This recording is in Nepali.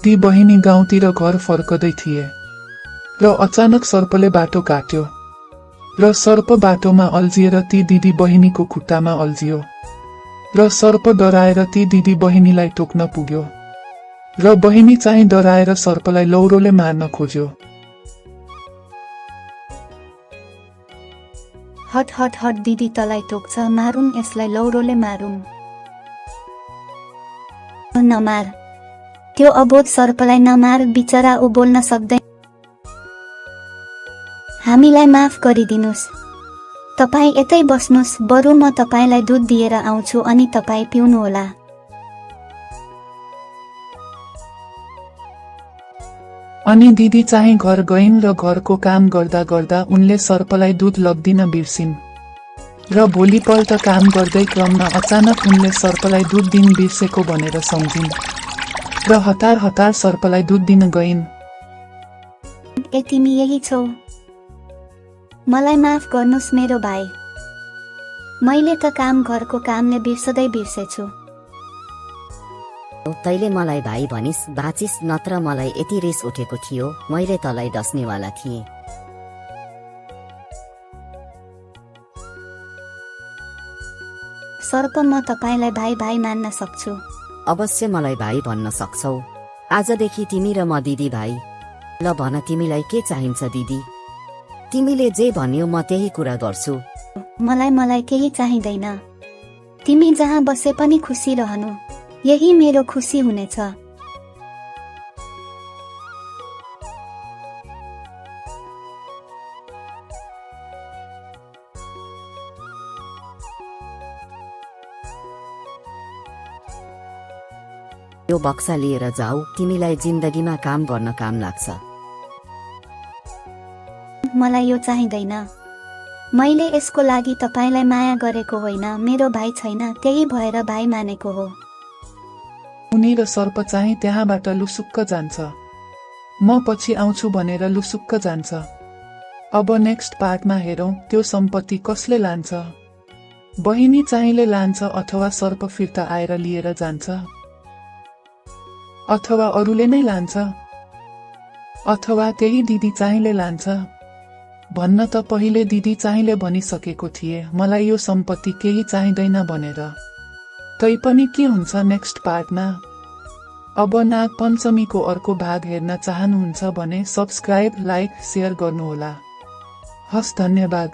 ती बहिनी गाउँतिर घर फर्कदै थिए र अचानक सर्पले बाटो काट्यो र सर्प बाटोमा अल्झिएर ती दिदी बहिनीको खुट्टामा अल्झियो र सर्प डराएर ती दिदी बहिनीलाई टोक्न पुग्यो र बहिनी चाहिँ डराएर सर्पलाई लौरोले मार्न खोज्यो। हट हट हट दिदी तलाई टोक्छ, मारुन् यसलाई, लौरोले मारुन्। नमार, त्यो अबोध सर्पलाई नमार, बिचरा ऊ बोल्न सक्दैन। हामीलाई माफ गरिदिनुस्, तपाईँ यतै बस्नुस्, बरु म तपाईँलाई दुध दिएर आउँछु अनि तपाईँ पिउनुहोला। अनि दिदी चाहिँ घर गइन् र घरको काम गर्दा गर्दा उनले सर्पलाई दुध लग्दिन बिर्सिन् र भोलिपल्ट काम गर्दै क्रममा अचानक उनले सर्पलाई दुध दिन बिर्सेको भनेर सम्झिन् र हतार हतार सर्पलाई दुध दिन गइन्। ए तिमी यही छौ, मलाई माफ गर्नुस् मेरो भाइ, मैले त काम घरको कामले बिर्सदै बिर्सेछु। तैले मलाई भाइ भनिस् बाँचिस्, नत्र मलाई यति रिस उठेको थियो मैले तलाई डस्नेवाला थिएँ। सर्प म तपाईलाई भाइ भाइ मान्न सक्छु। अवश्य मलाई भाइ भन्न सक्छौ, आजदेखि तिमी र म दिदी भाइ। ल भन तिमीलाई के चाहिन्छ दिदी, तिमीले जे भन्यो म त्यही कुरा गर्छु। मलाई केही चाहिँदैन, तिमी जहाँ बसे पनि खुसी रहनु, यही मेरो खुसी हुनेछ। यो बक्सा लिएर जाऊ, तिमीलाई जिन्दगीमा काम गर्न काम लाग्छ। मलाई यो चाहिँदैन, मैले यसको लागि तपाईलाई माया गरेको होइन, मेरो भाइ छैन त्यही भएर भाइ मानेको हो। उनी र सर्प चाहिँ त्यहाँबाट लुसुक्क जान्छ, म पछि आउँछु भनेर लुसुक्क जान्छ। अब नेक्स्ट पार्टमा हेरौं त्यो सम्पत्ति कसले लान्छ, बहिनी चाहिँले लान्छ अथवा सर्प फिर्ता आएर लिएर जान्छ, अथवा अरूले नै लान्छ, अथवा त्यही दिदी चाहिँले लान्छ। भन्न त पहिले दिदी चाहिँले भनिसकेको थिए मलाई यो सम्पत्ति केही चाहिँदैन भनेर, तैपनि के हुन्छ नेक्स्ट पार्टमा। अब नाग पञ्चमीको अर्को भाग हेर्न चाहनुहुन्छ भने सब्स्क्राइब, लाइक, शेयर गर्नुहोला। हस्, धन्यवाद।